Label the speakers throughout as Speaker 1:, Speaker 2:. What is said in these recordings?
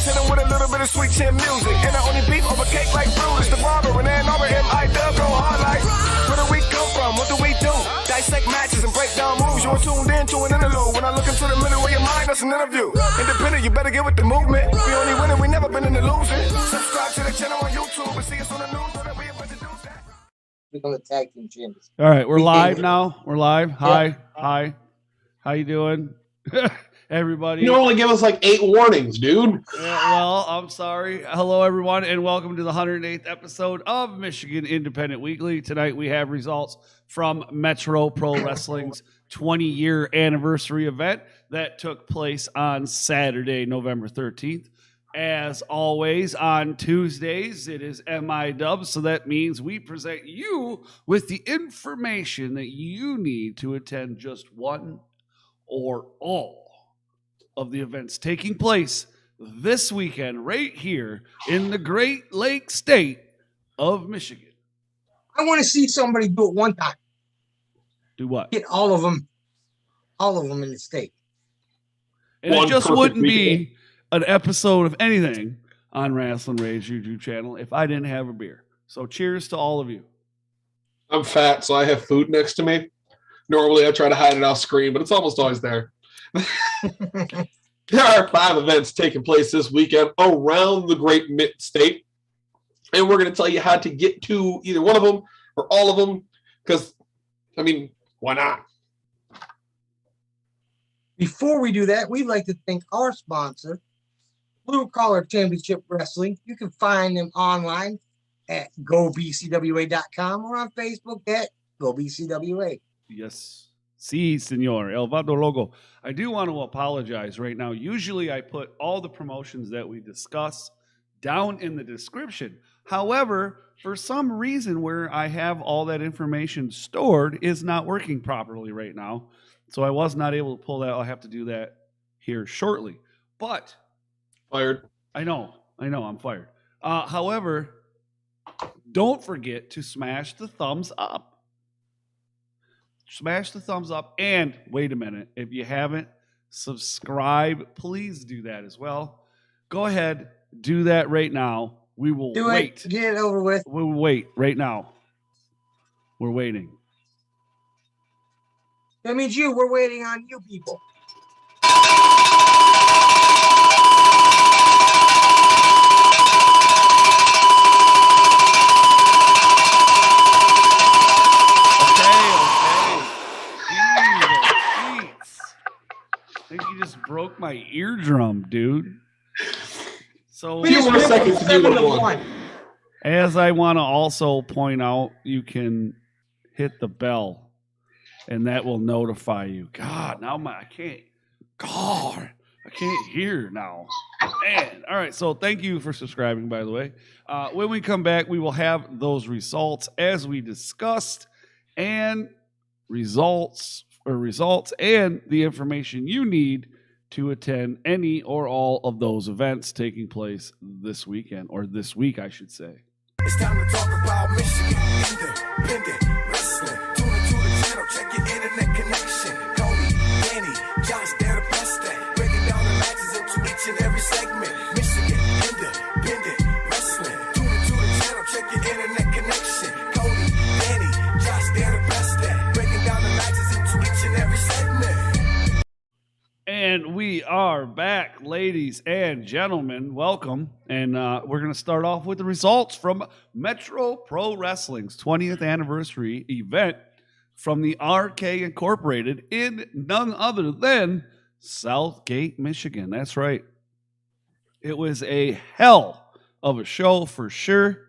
Speaker 1: hit them with a little bit of sweet chin music. And I only beef over cake like Brutus. The barber and Ann Arbor, MIW, go hard like. Where do we come from? What do we do? Dissect matches and break down moves. You're tuned in to an interlude. When I look into the middle of your mind, that's an interview. Independent, you better get with the movement. We only winning, we never been in the losing. Subscribe to the channel on YouTube and see us on the news so that we able to do that.
Speaker 2: We're going to tag team champions.
Speaker 3: All right, we're live now. We're live. Hi. How you doing, everybody?
Speaker 4: You only give us like 8 warnings, dude.
Speaker 3: Well, I'm sorry. Hello, everyone, and welcome to the 108th episode of Michigan Independent Weekly. Tonight we have results from Metro Pro Wrestling's 20-year anniversary event that took place on Saturday, November 13th. As always, on Tuesdays, it is MIW, so that means we present you with the information that you need to attend just one or all of the events taking place this weekend right here in the Great Lakes state of Michigan.
Speaker 2: I want to see somebody do it one time.
Speaker 3: Do what?
Speaker 2: Get all of them in the state.
Speaker 3: And it just wouldn't be an episode of anything on Rasslin Rage YouTube channel if I didn't have a beer. So cheers to all of you.
Speaker 4: I'm fat, so I have food next to me. Normally, I try to hide it off screen, but it's almost always there. There are 5 events taking place this weekend around the Great Mid-State, and we're going to tell you how to get to either one of them or all of them, because, I mean, why not?
Speaker 2: Before we do that, we'd like to thank our sponsor, Blue Collar Championship Wrestling. You can find them online at gobcwa.com or on Facebook at gobcwa.
Speaker 3: Yes. Sí, senor. El Vado Logo. I do want to apologize right now. Usually I put all the promotions that we discuss down in the description. However, for some reason where I have all that information stored is not working properly right now. So I was not able to pull that. I'll have to do that here shortly. But
Speaker 4: Fired.
Speaker 3: I know, I'm fired. However, don't forget to smash the thumbs up. Smash the thumbs up. And wait a minute. If you haven't subscribed, please do that as well. Go ahead. Do that right now. We will wait.
Speaker 2: Get it over with.
Speaker 3: We'll wait right now. We're waiting.
Speaker 2: That means we're waiting on you people.
Speaker 3: I think you just broke my eardrum, dude. So,
Speaker 4: few more seconds to do one.
Speaker 3: As I want to also point out, you can hit the bell, and that will notify you. God, now I can't hear now. Man. All right, so thank you for subscribing, by the way. When we come back, we will have those results as we discussed, and results and the information you need to attend any or all of those events taking place this weekend, or this week, I should say.
Speaker 1: It's time to talk about Michigan Independent Wrestling. Tune into the channel, check your internet connection. Cody, Danny, Josh, they're the best at breaking down the matches into each and every segment. Michigan Independent Wrestling. Tune into the channel, check your internet connection. Cody, Danny, Josh, they're the best at breaking down the matches into each and every segment.
Speaker 3: And we are back, ladies and gentlemen. Welcome. And we're going to start off with the results from Metro Pro Wrestling's 20th anniversary event from the RK Incorporated in none other than Southgate, Michigan. That's right. It was a hell of a show for sure.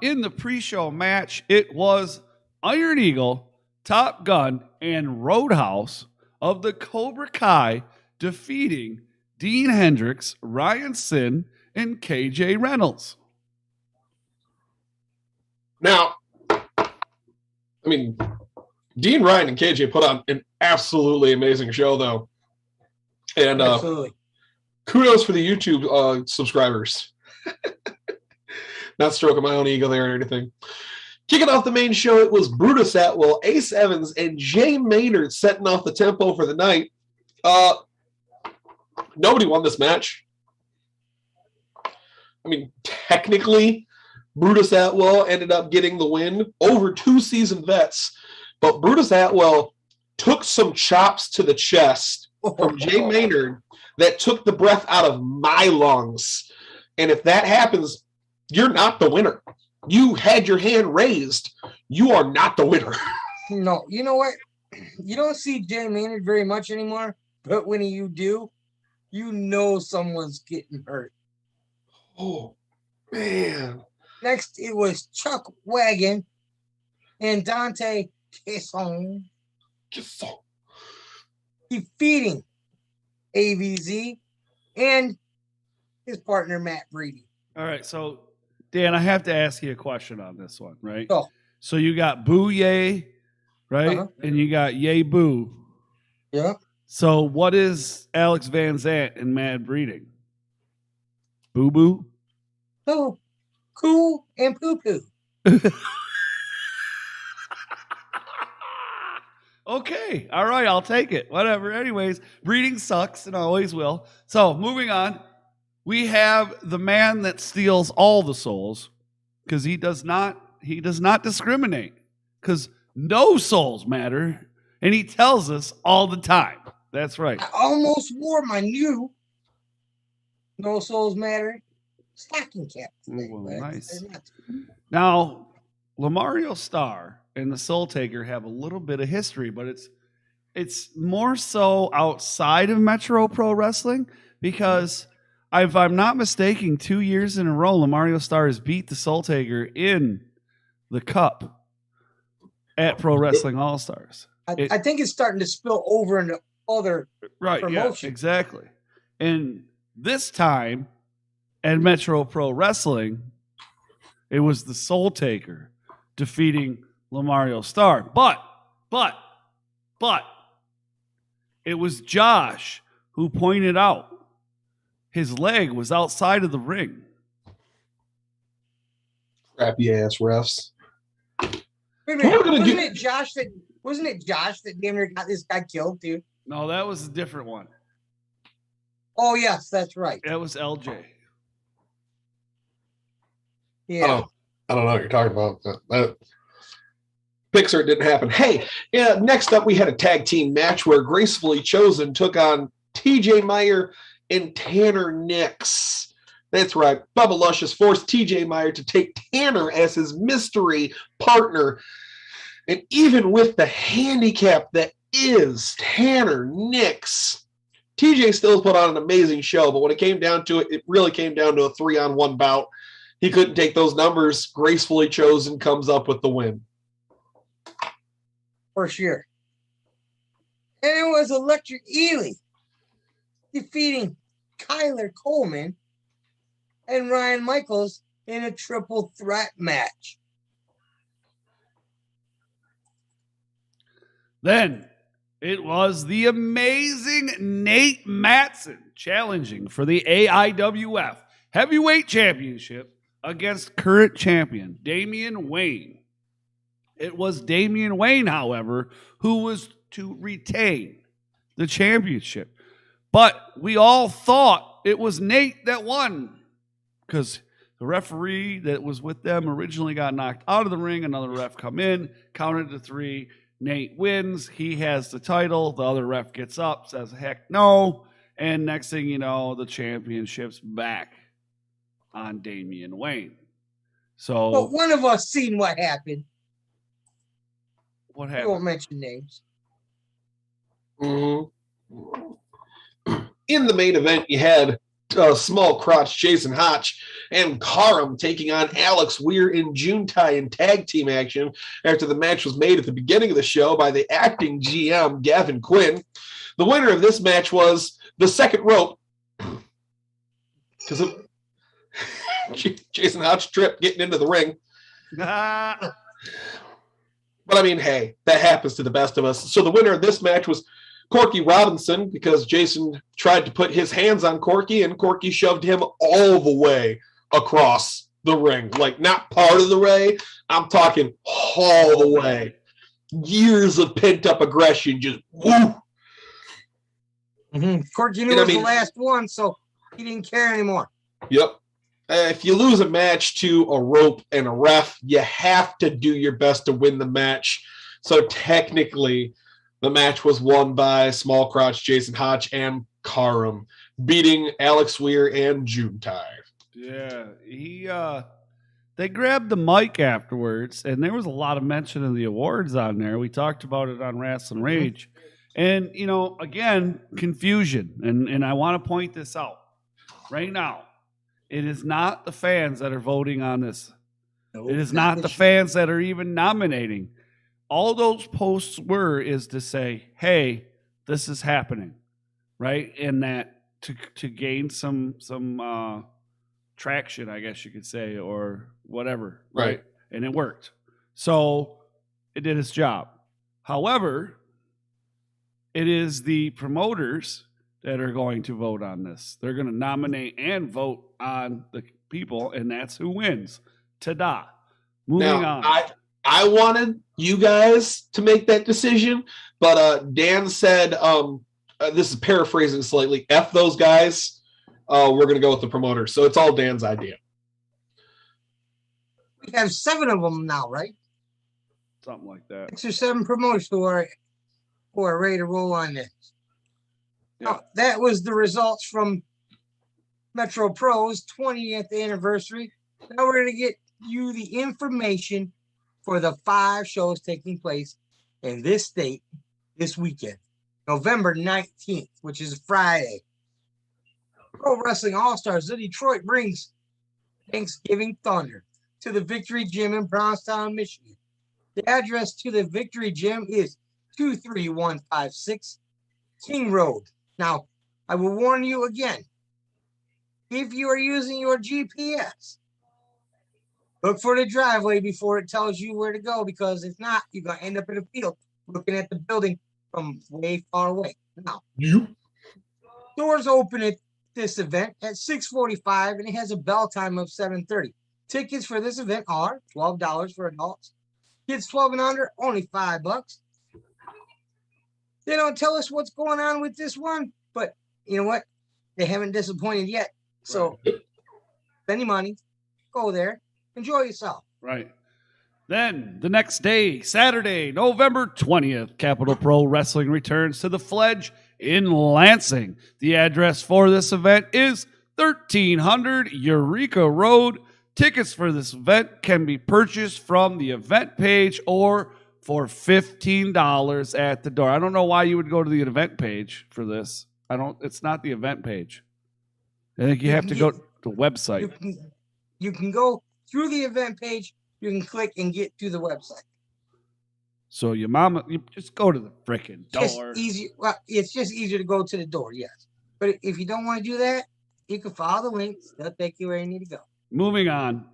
Speaker 3: In the pre-show match, it was Iron Eagle, Top Gun, and Roadhouse of the Cobra Kai defeating Dean Hendricks, Ryan Sin, and KJ Reynolds.
Speaker 4: Now, I mean, Dean, Ryan, and KJ put on an absolutely amazing show, though. And
Speaker 2: Absolutely.
Speaker 4: Kudos for the YouTube subscribers. Not stroking my own ego there or anything. Kicking off the main show, it was Brutus Atwell, Ace Evans, and Jay Maynard setting off the tempo for the night. Nobody won this match. I mean, technically, Brutus Atwell ended up getting the win over 2 seasoned vets, but Brutus Atwell took some chops to the chest from Jay Maynard that took the breath out of my lungs. And if that happens, you're not the winner. You had your hand raised. You are not the winner.
Speaker 2: No, you know what? You don't see Jay Maynard very much anymore, but when you do, you know someone's getting hurt.
Speaker 4: Oh, man.
Speaker 2: Next, it was Chuck Wagon and Dante Caisson defeating AVZ and his partner, Matt Brady.
Speaker 3: All right, so Dan, I have to ask you a question on this one, right?
Speaker 2: Oh.
Speaker 3: So you got Boo Yay, right?
Speaker 2: Uh-huh.
Speaker 3: And you got Yay Boo.
Speaker 2: Yeah.
Speaker 3: So what is Alex Van Zant and Mad Breeding? Boo Boo?
Speaker 2: Oh, cool and poo poo.
Speaker 3: Okay. All right. I'll take it. Whatever. Anyways, breeding sucks and always will. So moving on, we have the man that steals all the souls because he does not discriminate because no souls matter. And he tells us all the time. That's right.
Speaker 2: I almost wore my new No Souls Matter stocking cap today.
Speaker 3: Well, nice.
Speaker 2: Not-
Speaker 3: Now, Lamario Star and the Soul Taker have a little bit of history, but it's more so outside of Metro Pro Wrestling because if I'm not mistaken, 2 years in a row, Lamario Star has beat the Soul Taker in the Cup at Pro Wrestling All Stars.
Speaker 2: I think it's starting to spill over into other promotions.
Speaker 3: Yeah, exactly. And this time at Metro Pro Wrestling, it was the Soul Taker defeating Lamario Star. But it was Josh who pointed out his leg was outside of the ring.
Speaker 4: Crappy ass refs.
Speaker 2: Wait a minute, wasn't it Josh that damn near got this guy killed, dude?
Speaker 3: No, that was a different one.
Speaker 2: Oh yes, that's right.
Speaker 3: That was LJ.
Speaker 2: Yeah.
Speaker 4: I don't know what you're talking about. Pixar didn't happen. Hey, yeah, next up we had a tag team match where Gracefully Chosen took on TJ Meyer and Tanner Nix. That's right. Bubba Luscious forced TJ Meyer to take Tanner as his mystery partner. And even with the handicap that is Tanner Nix, TJ still put on an amazing show, but when it came down to it, it really came down to a 3-on-1 bout. He couldn't take those numbers. Gracefully Chosen comes up with the win.
Speaker 2: For sure. And it was Electric Ely defeating Kyler Coleman and Ryan Michaels in a triple threat match.
Speaker 3: Then it was the amazing Nate Matson challenging for the AIWF Heavyweight Championship against current champion Damian Wayne. It was Damian Wayne, however, who was to retain the championship. But we all thought it was Nate that won because the referee that was with them originally got knocked out of the ring. Another ref come in, counted to 3. Nate wins. He has the title. The other ref gets up, says, heck no. And next thing you know, the championship's back on Damian Wayne. So,
Speaker 2: But one of us seen what happened.
Speaker 3: what
Speaker 2: We
Speaker 3: happened?
Speaker 2: won't mention names.
Speaker 4: Mm-hmm. In the main event, you had small crotch Jason Hotch and Karam taking on Alex Weir and Juntai in tag team action after the match was made at the beginning of the show by the acting GM, Gavin Quinn. The winner of this match was the second rope because of Jason Hotch trip getting into the ring. But I mean, hey, that happens to the best of us. So the winner of this match was Corky Robinson because Jason tried to put his hands on Corky and Corky shoved him all the way across the ring. Like, not part of the way. I'm talking all the way. Years of pent-up aggression just woo.
Speaker 2: Corky knew it was the last one, so he didn't care anymore.
Speaker 4: Yep. if you lose a match to a rope and a ref, you have to do your best to win the match. So technically, the match was won by Small Crotch, Jason Hotch, and Karam, beating Alex Weir and Juntai.
Speaker 3: Yeah, they grabbed the mic afterwards, and there was a lot of mention of the awards on there. We talked about it on Rasslin Rage. And, again, confusion. And I want to point this out right now. It is not the fans that are voting on this.
Speaker 2: No,
Speaker 3: It is not the fans that are even nominating. All those posts is to say, hey, this is happening, right? And that to gain some traction, I guess you could say, or whatever, right? And it worked. So it did its job. However, it is the promoters that are going to vote on this. They're going to nominate and vote on the people, and that's who wins. Ta-da. Moving on.
Speaker 4: I wanted you guys to make that decision, but Dan said, this is paraphrasing slightly, F those guys. We're going to go with the promoters. So it's all Dan's idea.
Speaker 2: We have 7 of them now, right?
Speaker 3: Something like that.
Speaker 2: 6 or 7 promoters who are ready to roll on this.
Speaker 3: Yeah.
Speaker 2: That was the results from Metro Pro's 20th anniversary. Now we're going to get you the information for the 5 shows taking place in this state this weekend, November 19th, which is Friday. Pro Wrestling All-Stars of Detroit brings Thanksgiving Thunder to the Victory Gym in Brownstown, Michigan. The address to the Victory Gym is 23156 King Road. Now, I will warn you again, if you are using your GPS, look for the driveway before it tells you where to go, because if not, you're going to end up in a field looking at the building from way far away. Now, doors open at this event at 6:45, and it has a bell time of 7:30. Tickets for this event are $12 for adults. Kids 12 and under, only $5. They don't tell us what's going on with this one, but you know what? They haven't disappointed yet. So spend your money, go there, enjoy yourself.
Speaker 3: Right. Then the next day, Saturday, November 20th, Capital Pro Wrestling returns to the Fledge in Lansing. The address for this event is 1300 Eureka Road. Tickets for this event can be purchased from the event page or for $15 at the door. I don't know why you would go to the event page for this. It's not the event page. I think you have to go to the website.
Speaker 2: You can go through the event page. You can click and get to the website.
Speaker 3: So you just go to the freaking door.
Speaker 2: Well, it's just easier to go to the door, yes. But if you don't want to do that, you can follow the links. They'll take you where you need to go.
Speaker 3: Moving on.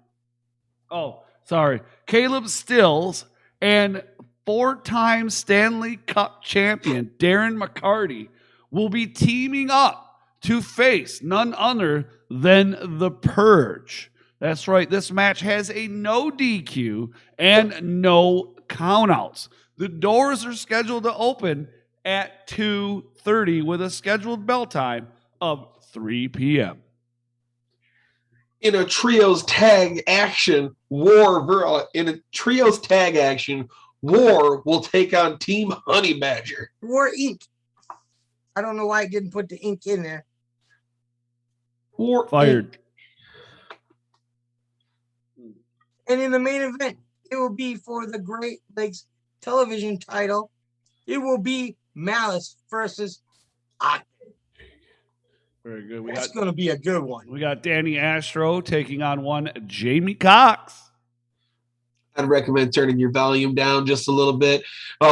Speaker 3: Oh, sorry. Caleb Stills and 4-time Stanley Cup champion Darren McCarty will be teaming up to face none other than The Purge. That's right. This match has a no DQ and no countouts. The doors are scheduled to open at 2:30 with a scheduled bell time of 3 p.m.
Speaker 4: In a trios tag action, War will take on Team Honey Badger.
Speaker 2: War Inc. I don't know why I didn't put the ink in there.
Speaker 4: War
Speaker 3: Fired.
Speaker 4: Inc.
Speaker 2: And in the main event, it will be for the Great Lakes television title. It will be Malice versus Octane.
Speaker 3: Very good.
Speaker 2: That's going to be a good one.
Speaker 3: We got Danny Astro taking on one Jamie Cox.
Speaker 4: I'd recommend turning your volume down just a little bit.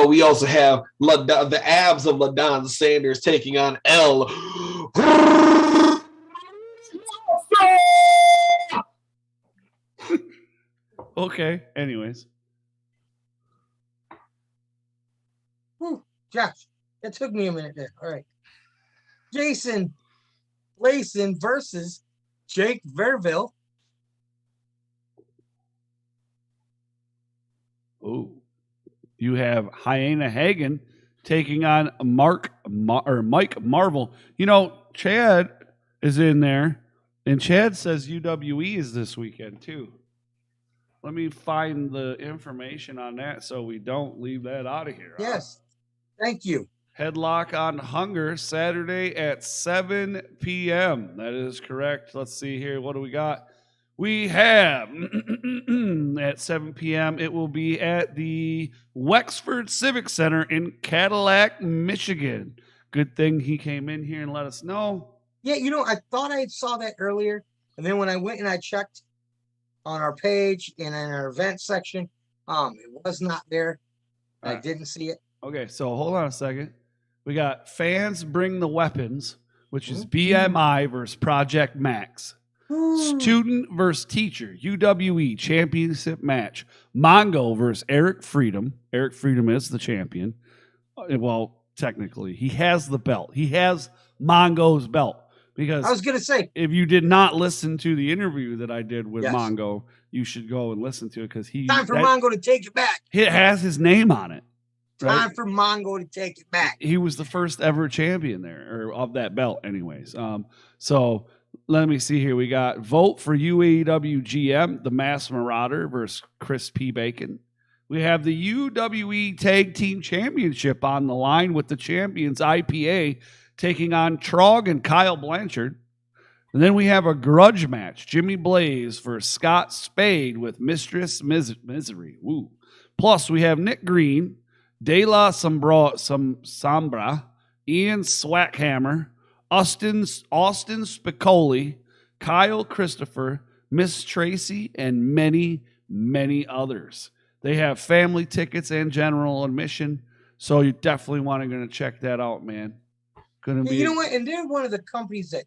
Speaker 4: We also have the abs of LaDon Sanders taking on L.
Speaker 3: Okay, anyways.
Speaker 2: Whew, Josh, that took me a minute there. All right. Jason Layson versus Jake Verville.
Speaker 3: Ooh. You have Hyena Hagen taking on Mike Marvel. You know, Chad is in there And Chad says UWE is this weekend too. Let me find the information on that so we don't leave that out of here.
Speaker 2: Yes. Thank you.
Speaker 3: Headlock on Hunger, Saturday at 7 p.m. That is correct. Let's see here. What do we got? We have at 7 p.m. It will be at the Wexford Civic Center in Cadillac, Michigan. Good thing he came in here and let us know.
Speaker 2: Yeah, I thought I saw that earlier. And then when I went and I checked on our page and in our event section, it was not there. I didn't see it.
Speaker 3: Okay, so hold on a second. We got Fans Bring the Weapons, which is BMI versus Project Max. Student versus Teacher, UWE championship match. Mongo versus Eric Freedom. Eric Freedom is the champion. Well, technically, he has the belt. He has Mongo's belt. Because
Speaker 2: I was going to say,
Speaker 3: if you did not listen to the interview that I did with Mongo, you should go and listen to it because
Speaker 2: Mongo to take it back.
Speaker 3: It has his name on it. Right?
Speaker 2: Time for Mongo to take it back.
Speaker 3: He was the first ever champion there, or of that belt, anyways. So let me see here. We got vote for UAW GM, the Mass Marauder versus Chris P. Bacon. We have the UWE Tag Team Championship on the line with the champions IPA taking on Trog and Kyle Blanchard. And then we have a grudge match. Jimmy Blaze versus Scott Spade with Mistress Misery. Woo. Plus, we have Nick Green, De La Sombra, Ian Swackhammer, Austin Spicoli, Kyle Christopher, Miss Tracy, and many, many others. They have family tickets and general admission, so you definitely want to check that out, man. Gonna be.
Speaker 2: You know what? And they're one of the companies that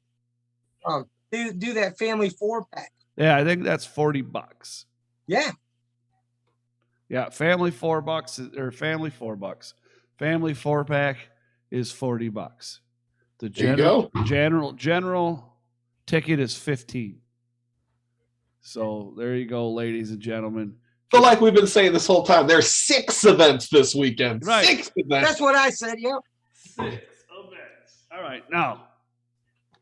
Speaker 2: they do that family 4-pack.
Speaker 3: Yeah, I think that's $40.
Speaker 2: Yeah.
Speaker 3: Yeah, family $4 or family $4. Family 4-pack is $40. The general ticket is $15. So there you go, ladies and gentlemen.
Speaker 4: So like we've been saying this whole time, there's 6 events this weekend.
Speaker 3: Right.
Speaker 4: 6 events.
Speaker 2: That's what I said, yep.
Speaker 3: 6 events. All right, now,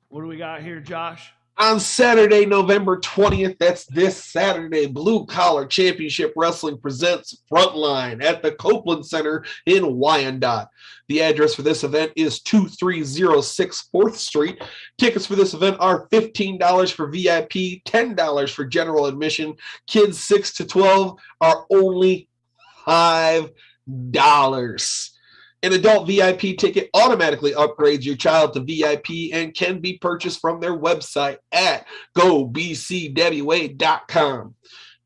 Speaker 3: what do we got here, Josh?
Speaker 4: On Saturday, November 20th, that's this Saturday, Blue Collar Championship Wrestling presents Frontline at the Copeland Center in Wyandotte. The address for this event is 2306 4th Street. Tickets for this event are $15 for VIP, $10 for general admission. Kids 6 to 12 are only $5. An adult VIP ticket automatically upgrades your child to VIP and can be purchased from their website at gobcwa.com.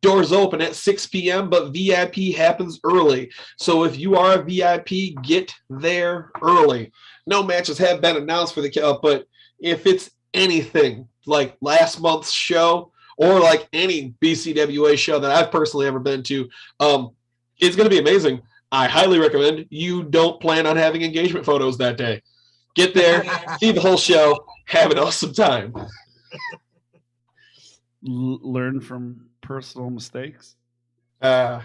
Speaker 4: Doors open at 6 p.m., but VIP happens early. So if you are a VIP, get there early. No matches have been announced for the but if it's anything like last month's show or like any BCWA show that I've personally ever been to, it's going to be amazing. I highly recommend you don't plan on having engagement photos that day. Get there, see the whole show, have an awesome time.
Speaker 3: Learn from personal mistakes.
Speaker 4: Nope.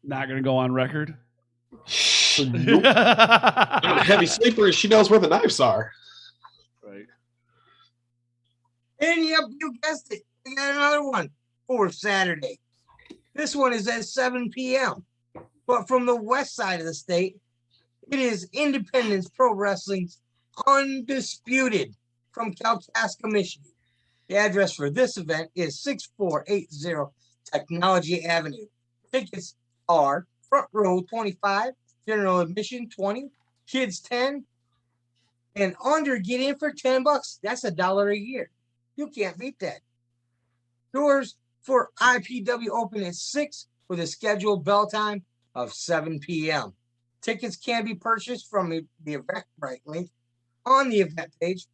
Speaker 3: Not going to go on record.
Speaker 4: Nope. I'm a heavy sleeper, and she knows where the knives are.
Speaker 3: Right.
Speaker 2: And yep, you guessed it. We got another one for Saturday. This one is at 7 p.m. But from the west side of the state, it is Independence Pro Wrestling's Undisputed from Kalkaska, Michigan. The address for this event is 6480 Technology Avenue. Tickets are front row 25, general admission 20, kids 10, and under get in for $10. That's $1 a year. You can't beat that. Doors for IPW open at 6 with a scheduled bell time of 7 p.m. Tickets can be purchased from the Eventbrite link on the event page.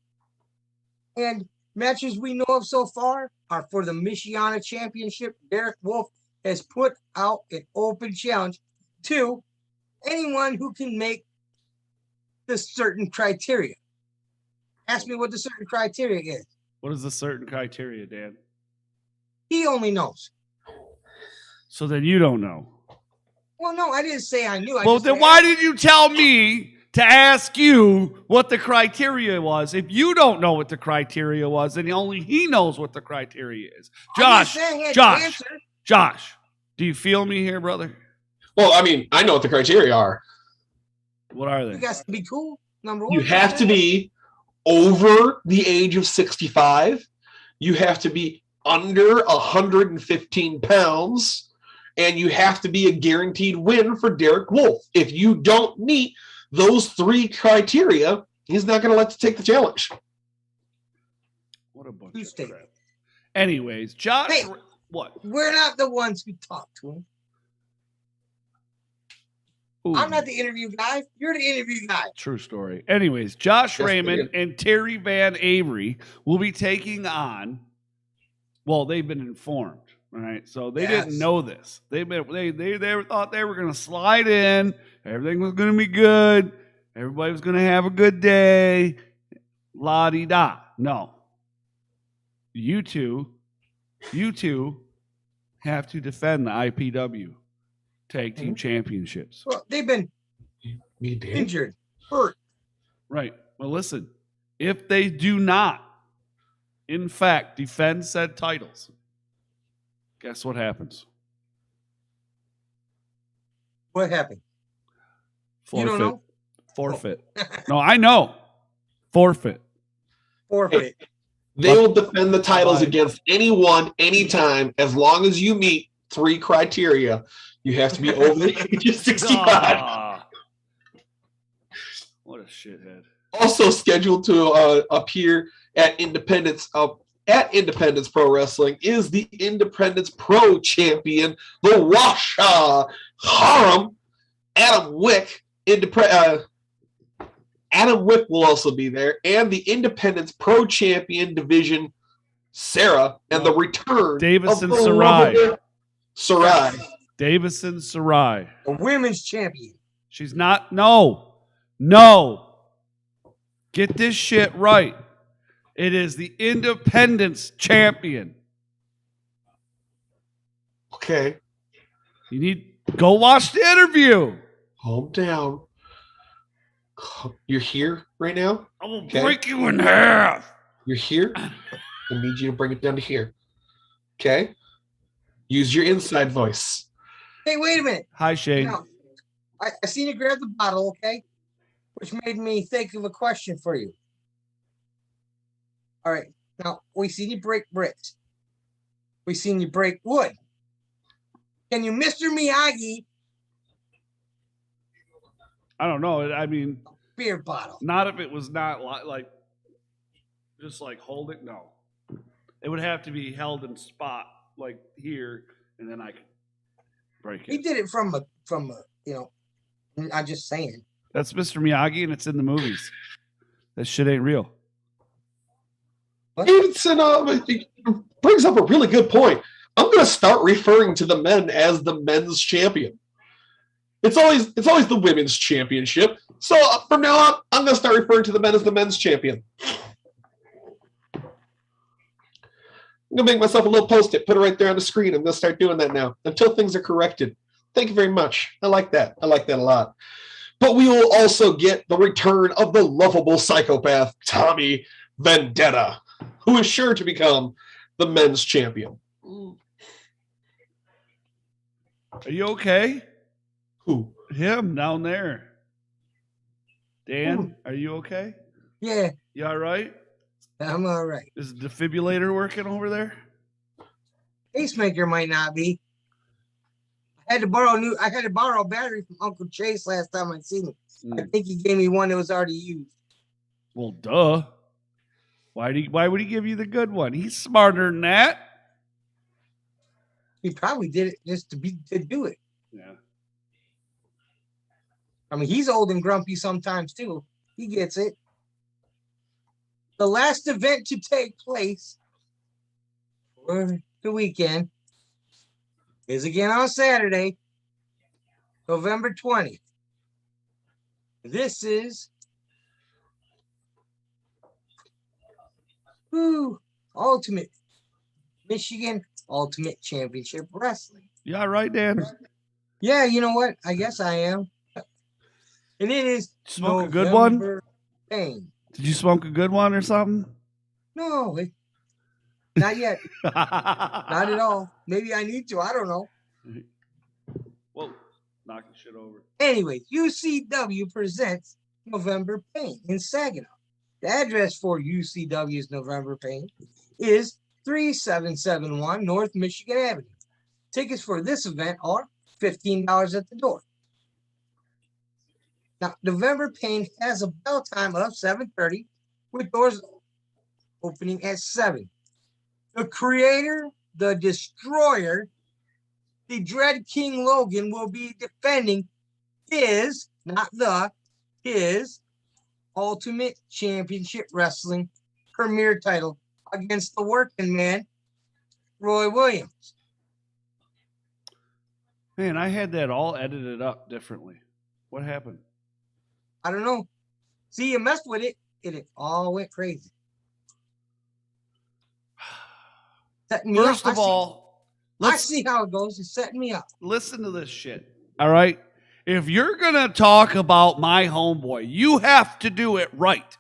Speaker 2: And matches we know of so far are for the Michiana Championship. Derek Wolf has put out an open challenge to anyone who can make the certain criteria. Ask me what the certain criteria is.
Speaker 3: What is the certain criteria, Dan?
Speaker 2: He only knows.
Speaker 3: So then you don't know.
Speaker 2: Well, no, I didn't say I knew.
Speaker 3: Well, then why did you tell me to ask you what the criteria was. If you don't know what the criteria was, then only he knows what the criteria is. Josh, do you feel me here, brother?
Speaker 4: Well, I mean, I know what the criteria are.
Speaker 3: What are they?
Speaker 2: You guys to be cool. Number one.
Speaker 4: You have to be over the age of 65. You have to be under 115 pounds. And you have to be a guaranteed win for Derek Wolf. If you don't meet those 3 criteria, he's not going to let you take the challenge.
Speaker 3: What a bunch of crap. Anyways, Josh,
Speaker 2: hey,
Speaker 3: what?
Speaker 2: We're not the ones who talk to him.
Speaker 3: Ooh.
Speaker 2: I'm not the interview guy. You're the interview guy.
Speaker 3: True story. Anyways, Josh Raymond and Terry Van Avery will be taking on. Well, they've been informed, right? So they didn't know this. They thought they were going to slide in. Everything was going to be good. Everybody was going to have a good day. La di da. No. You two have to defend the IPW Tag Team Championships.
Speaker 2: Well, they've been injured, hurt.
Speaker 3: Right. Well, listen, if they do not, in fact, defend said titles, guess what happens?
Speaker 2: What happened?
Speaker 3: Forfeit.
Speaker 2: You don't know?
Speaker 3: Forfeit. No, I know. Forfeit.
Speaker 2: Forfeit.
Speaker 4: They will defend the titles against anyone, anytime, as long as you meet 3 criteria. You have to be over the age of 65.
Speaker 3: What a shithead.
Speaker 4: Also scheduled to appear at Independence Pro Wrestling is the Independence Pro Champion, the Washa Haram, Adam Wick. Adam Wick will also be there, and the Independence Pro Champion Division, Sarah, and the return
Speaker 3: Davison
Speaker 4: of
Speaker 3: Sarai. Davison Sarai.
Speaker 2: The women's champion.
Speaker 3: She's not. No. Get this shit right. It is the Independence Champion.
Speaker 4: Okay.
Speaker 3: You need go watch the interview.
Speaker 4: Calm down. You're here right now?
Speaker 3: I will break you in half.
Speaker 4: You're here? I need you to bring it down to here. Okay? Use your inside voice.
Speaker 2: Hey, wait a minute.
Speaker 3: Hi, Shane.
Speaker 2: Now, I seen you grab the bottle, okay? Which made me think of a question for you. All right. Now, we seen you break bricks. We seen you break wood. Can you Mr. Miyagi
Speaker 3: I don't know. I mean,
Speaker 2: beer bottle?
Speaker 3: not if it was not like just like hold it. No, it would have to be held in spot like here, and then I could break it.
Speaker 2: He did it from a I'm just saying.
Speaker 3: That's Mr. Miyagi, and it's in the movies. That shit ain't real.
Speaker 4: Davidson brings up a really good point. I'm going to start referring to the men as the men's champion. It's always the women's championship. So from now on, I'm going to start referring to the men as the men's champion. I'm going to make myself a little post-it, put it right there on the screen. I'm going to start doing that now until things are corrected. Thank you very much. I like that. I like that a lot. But we will also get the return of the lovable psychopath, Tommy Vendetta, who is sure to become the men's champion.
Speaker 3: Are you okay?
Speaker 4: Who?
Speaker 3: Him down there. Dan, are you okay?
Speaker 2: Yeah,
Speaker 3: You all right?
Speaker 2: I'm all right.
Speaker 3: Is the defibrillator working over there?
Speaker 2: Pacemaker might not be. I had to borrow a battery from Uncle Chase last time I seen him. I think he gave me one that was already used.
Speaker 3: Well, duh. Why would he give you the good one? He's smarter than that.
Speaker 2: He probably did it just to do it.
Speaker 3: Yeah.
Speaker 2: I mean, he's old and grumpy sometimes too. He gets it. The last event to take place for the weekend is again on Saturday, November 20th. This is Ultimate Michigan Ultimate Championship Wrestling.
Speaker 3: You all right, Dan?
Speaker 2: Yeah, you know what? I guess I am. And it is
Speaker 3: Smoke a good one?
Speaker 2: November Pain.
Speaker 3: Did you smoke a good one or something?
Speaker 2: No, not yet. Not at all. Maybe I need to. I don't know.
Speaker 3: Whoa, knocking shit over.
Speaker 2: Anyway, UCW presents November Pain in Saginaw. The address for UCW's November Pain is 3771 North Michigan Avenue. Tickets for this event are $15 at the door. Now, November Pain has a bell time of 7:30 with doors opening at 7. The creator, the destroyer, the Dread King Logan will be defending his Ultimate Championship Wrestling Premier title against the working man, Roy Williams.
Speaker 3: Man, I had that all edited up differently. What happened?
Speaker 2: I don't know. See, you messed with it, and it all went crazy.
Speaker 3: First of all,
Speaker 2: I see how it goes. It's setting me up.
Speaker 3: Listen to this shit. All right? If you're going to talk about my homeboy, you have to do it right.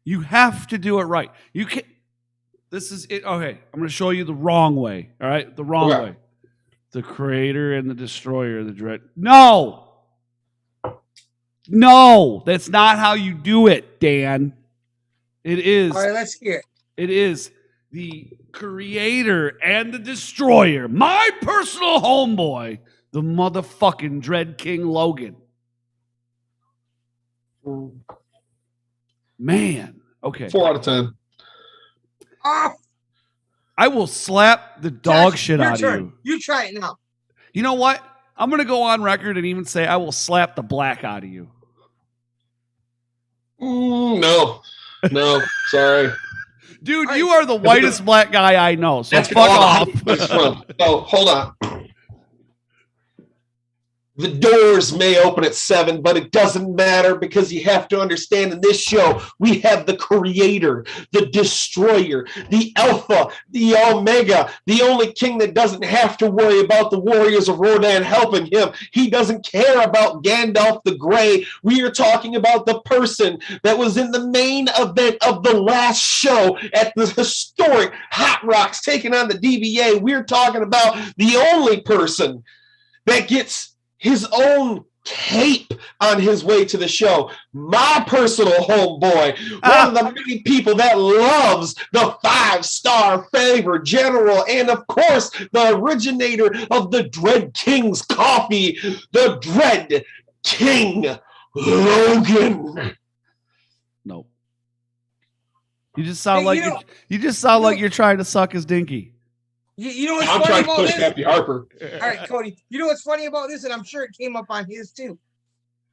Speaker 3: You have to do it right. You can't. This is it. Okay, I'm going to show you the wrong way. All right? The wrong way. The creator and the destroyer, the dread. No, that's not how you do it, Dan. It is.
Speaker 2: All right, let's hear it.
Speaker 3: It is the creator and the destroyer, my personal homeboy, the motherfucking Dread King Logan. Man, okay.
Speaker 4: 4 out of 10.
Speaker 2: Oh,
Speaker 3: I will slap the dog
Speaker 2: Josh,
Speaker 3: shit
Speaker 2: your
Speaker 3: out of
Speaker 2: turn.
Speaker 3: you.
Speaker 2: You try it now.
Speaker 3: You know what? I'm going to go on record and even say I will slap the black out of you.
Speaker 4: No, sorry.
Speaker 3: Dude, you are the whitest black guy I know, so
Speaker 4: That's
Speaker 3: fuck off.
Speaker 4: Oh, hold on. The doors may open at 7, but it doesn't matter because you have to understand in this show, we have the creator, the destroyer, the alpha, the omega, the only king that doesn't have to worry about the warriors of Rodan helping him. He doesn't care about Gandalf the Grey. We are talking about the person that was in the main event of the last show at the historic Hot Rocks taking on the DBA. We're talking about the only person that gets his own cape on his way to the show. My personal homeboy, one of the many people that loves the 5-star favorite general, and of course, the originator of the Dread King's coffee, the Dread King Logan.
Speaker 3: No. You just sound like you're trying to suck his dinky.
Speaker 2: You know what's
Speaker 4: I'm
Speaker 2: funny
Speaker 4: trying to
Speaker 2: about
Speaker 4: push
Speaker 2: this?
Speaker 4: Happy Harper.
Speaker 2: All right, Cody. You know what's funny about this, and I'm sure it came up on his too,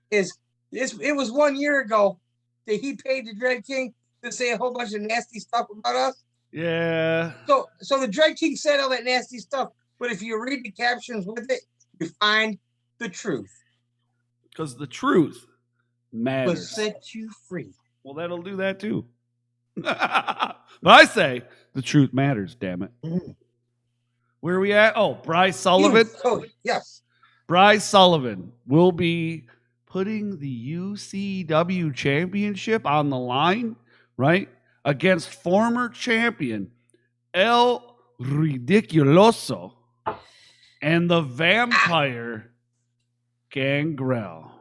Speaker 2: is it was 1 year ago that he paid the Dread King to say a whole bunch of nasty stuff about us.
Speaker 3: Yeah.
Speaker 2: So the Dread King said all that nasty stuff, but if you read the captions with it, you find the truth.
Speaker 3: Because the truth
Speaker 2: Will
Speaker 3: matters.
Speaker 2: set you free.
Speaker 3: Well, that'll do that too. But I say the truth matters, damn it. Where are we at? Oh, Bryce Sullivan.
Speaker 2: Cody, yes.
Speaker 3: Bryce Sullivan will be putting the UCW championship on the line, right? Against former champion El Ridiculoso and the vampire Gangrel.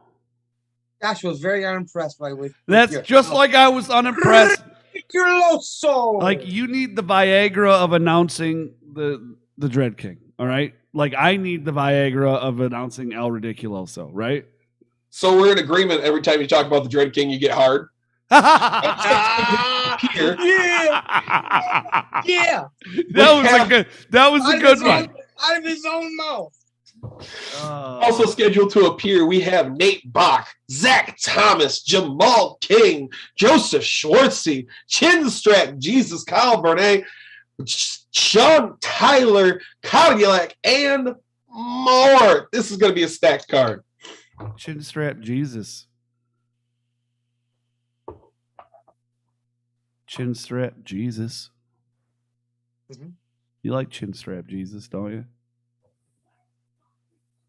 Speaker 2: Josh was very unimpressed by with.
Speaker 3: That's just like I was unimpressed.
Speaker 2: Ridiculoso.
Speaker 3: Like, you need the Viagra of announcing the Dread King, all right? Like, I need the Viagra of announcing El Ridiculoso, right?
Speaker 4: So we're in agreement. Every time you talk about the Dread King, you get hard. Peter.
Speaker 2: Yeah.
Speaker 3: That was a good one.
Speaker 2: Out of his own mouth.
Speaker 4: Also scheduled to appear, we have Nate Bach, Zach Thomas, Jamal King, Joseph Schwartzy, Chinstrap, Jesus, Kyle Burnett, Sean Tyler, Cadillac, and more. This is going to be a stacked card.
Speaker 3: Chinstrap Jesus. Chinstrap Jesus.
Speaker 2: Mm-hmm.
Speaker 3: You like Chinstrap Jesus, don't you?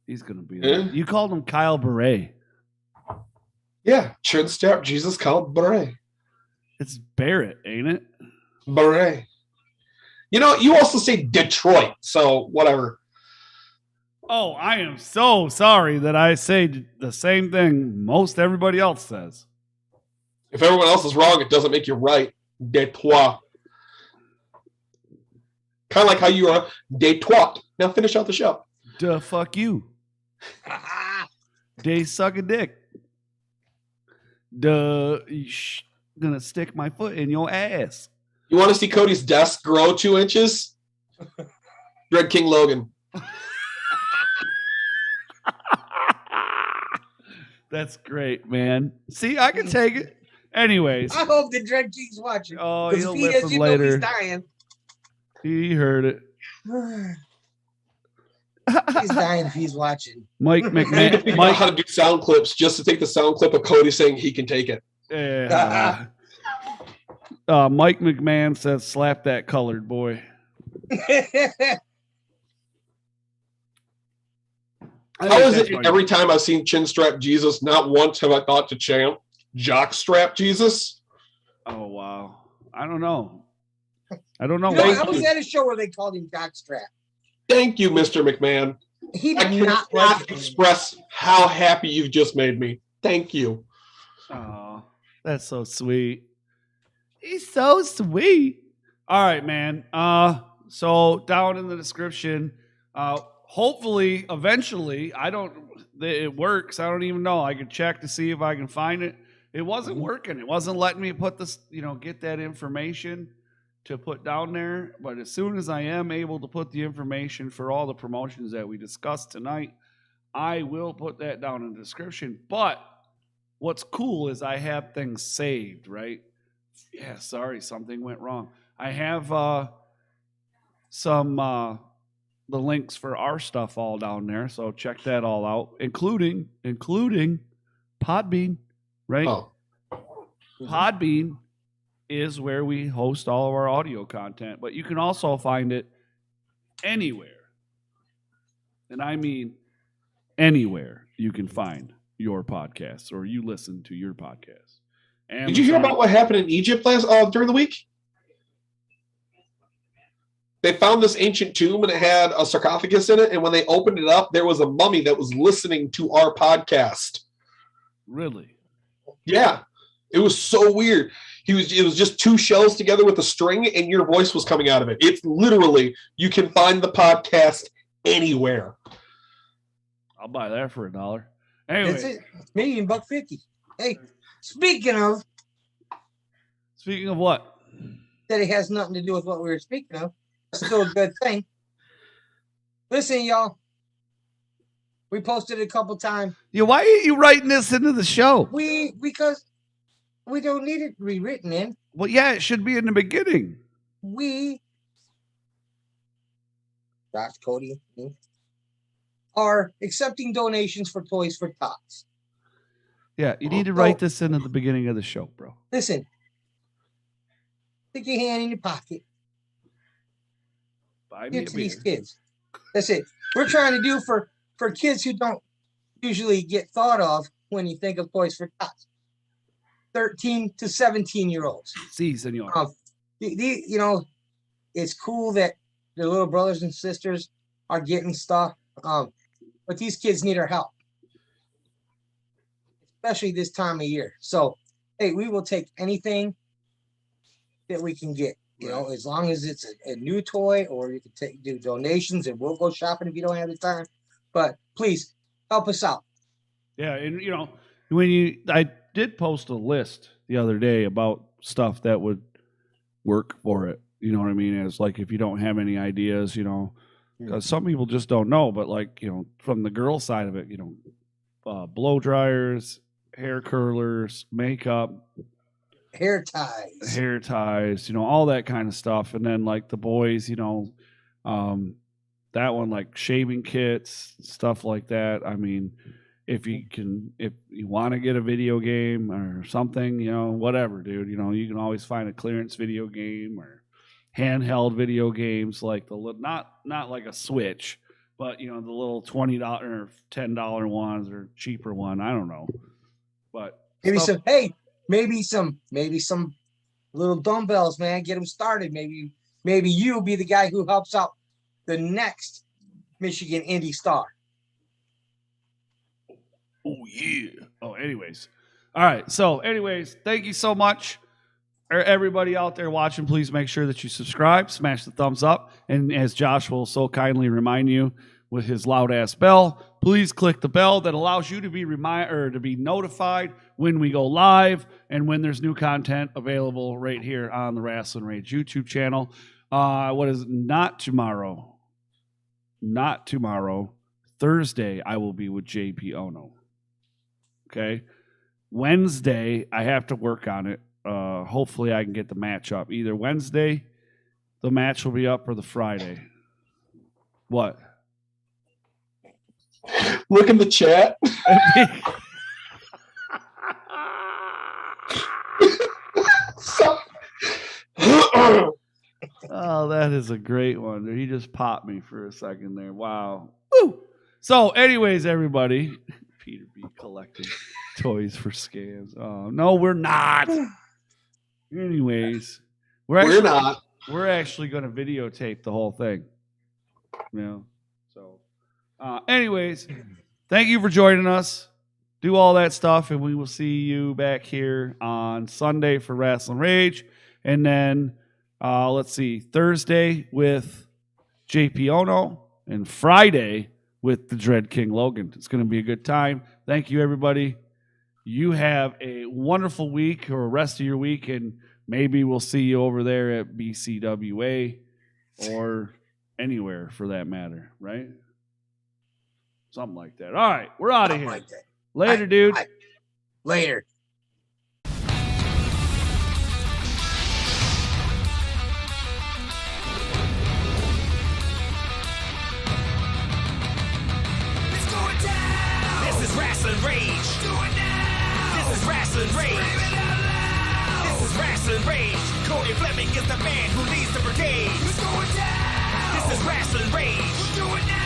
Speaker 3: He's going to be
Speaker 4: Yeah.
Speaker 3: there. You called him Kyle Beret.
Speaker 4: Yeah, chin strap Jesus called Beret.
Speaker 3: It's Barrett, ain't it?
Speaker 4: Beret. You know, you also say Detroit, so whatever.
Speaker 3: Oh, I am so sorry that I say the same thing most everybody else says.
Speaker 4: If everyone else is wrong, it doesn't make you right. Detroit. Kind of like how you are Detroit. Now finish out the show.
Speaker 3: Duh, fuck you. They suck a dick. Duh, gonna stick my foot in your ass.
Speaker 4: You want to see Cody's desk grow 2 inches? Dread King Logan.
Speaker 2: That's great, man. See, I can take it. Anyways.
Speaker 5: I hope the Dread King's watching.
Speaker 2: Oh,
Speaker 5: Because
Speaker 2: he'll
Speaker 5: if he is,
Speaker 2: listen
Speaker 5: you know
Speaker 2: later.
Speaker 5: he's dying.
Speaker 2: He heard it.
Speaker 5: He's dying if he's watching.
Speaker 2: Mike
Speaker 4: I need to
Speaker 2: McMahon.
Speaker 4: figure out how to do sound clips just to take the sound clip of Cody saying he can take it.
Speaker 2: Yeah. Mike McMahon says, slap that colored boy.
Speaker 4: How is it every time I've seen chin strap Jesus, not once have I thought to chant jock strap Jesus?
Speaker 2: Oh, wow. I don't know. I don't know.
Speaker 5: You know,
Speaker 2: why.
Speaker 5: I was at a show where they called him Jockstrap.
Speaker 4: Thank you, Mr. McMahon.
Speaker 5: He
Speaker 4: I
Speaker 5: did not like
Speaker 4: cannot
Speaker 5: it.
Speaker 4: express how happy you've just made me. Thank you.
Speaker 2: Oh, that's so sweet. He's so sweet. All right, man. So down in the description, hopefully, eventually, it works. I don't even know. I could check to see if I can find it. It wasn't working. It wasn't letting me put this, get that information to put down there. But as soon as I am able to put the information for all the promotions that we discussed tonight, I will put that down in the description. But what's cool is I have things saved, right? Yeah, sorry, something went wrong. I have the links for our stuff all down there, so check that all out, including Podbean, right?
Speaker 4: Oh.
Speaker 2: Podbean is where we host all of our audio content, but you can also find it anywhere. And I mean anywhere you can find your podcasts or you listen to your podcast.
Speaker 4: Did you hear about what happened in Egypt during the week? They found this ancient tomb and it had a sarcophagus in it. And when they opened it up, there was a mummy that was listening to our podcast.
Speaker 2: Really?
Speaker 4: Yeah. It was so weird. It was just 2 shells together with a string and your voice was coming out of it. It's literally, you can find the podcast anywhere.
Speaker 2: I'll buy that for $1. Anyway.
Speaker 5: That's it. It's me and $1.50. Hey, speaking of
Speaker 2: what?
Speaker 5: that, it has nothing to do with what we were speaking of. Still a good thing. Listen, y'all. We posted it a couple times.
Speaker 2: Yeah, why are you writing this into the show?
Speaker 5: Because we don't need it rewritten in.
Speaker 2: Well, yeah, it should be in the beginning.
Speaker 5: Josh, Cody, me, are accepting donations for Toys for Tots.
Speaker 2: Yeah, you need to write this in at the beginning of the show, bro.
Speaker 5: Listen, stick your hand in your pocket.
Speaker 2: Buy me
Speaker 5: Give
Speaker 2: a
Speaker 5: to these
Speaker 2: beer.
Speaker 5: kids. That's it. We're trying to do for kids who don't usually get thought of when you think of Toys for Tots. 13 to 17-year-olds.
Speaker 2: Si, senor.
Speaker 5: It's cool that their little brothers and sisters are getting stuff, but these kids need our help, especially this time of year. So, hey, we will take anything that we can get. As long as it's a new toy, or you can do donations, and we'll go shopping if you don't have the time. But please help us out.
Speaker 2: Yeah, and I did post a list the other day about stuff that would work for it. You know what I mean? It's like if you don't have any ideas, because some people just don't know. But from the girl side of it, blow dryers, hair curlers, makeup,
Speaker 5: Hair ties,
Speaker 2: all that kind of stuff. And then like the boys, that one, like shaving kits, stuff like that. I mean, if you want to get a video game or something, whatever, dude, you can always find a clearance video game or handheld video games, like not like a Switch, but the little $20 or $10 ones or cheaper one. I don't know, but Maybe
Speaker 3: stuff.
Speaker 2: maybe some little dumbbells, man. Get them started. Maybe you'll be the guy who helps out the next Michigan Indy star.
Speaker 3: Oh yeah. Oh, anyways. All right. So, anyways, thank you so much. Everybody out there watching, please make sure that you subscribe, smash the thumbs up, and as Josh will so kindly remind you with his loud ass bell, please click the bell that allows you to be to be notified when we go live and when there's new content available right here on the Rasslin Rage YouTube channel. What is not tomorrow? Not tomorrow. Thursday, I will be with JP Ono. Okay. Wednesday, I have to work on it. Hopefully I can get the match up. Either Wednesday, the match will be up, or the Friday. What?
Speaker 4: Look in the chat.
Speaker 3: Oh, that is a great one. He just popped me for a second there. Wow. Woo! So, anyways, everybody, Peter B collecting toys for scams. Oh, no, we're not. Anyways, we're
Speaker 4: not.
Speaker 3: We're actually going to videotape the whole thing. You know. So, anyways, thank you for joining us. Do all that stuff, and we will see you back here on Sunday for Rasslin Rage, and then let's see, Thursday with JP Ono, and Friday with the Dread King Logan. It's going to be a good time. Thank you, everybody. You have a wonderful week or rest of your week, and maybe we'll see you over there at BCWA or anywhere for that matter, right? Something like that. All right, we're out of here.
Speaker 2: Like that.
Speaker 3: Later, dude.
Speaker 2: Later.
Speaker 1: It's going down.
Speaker 6: This is Rasslin Rage.
Speaker 1: It's going down.
Speaker 6: This is Rasslin Rage.
Speaker 1: Scream it out loud.
Speaker 6: This is Rasslin Rage. Cody Fleming is the man who leads the brigade.
Speaker 1: It's going down.
Speaker 6: This is Rasslin Rage.
Speaker 1: We're doing now.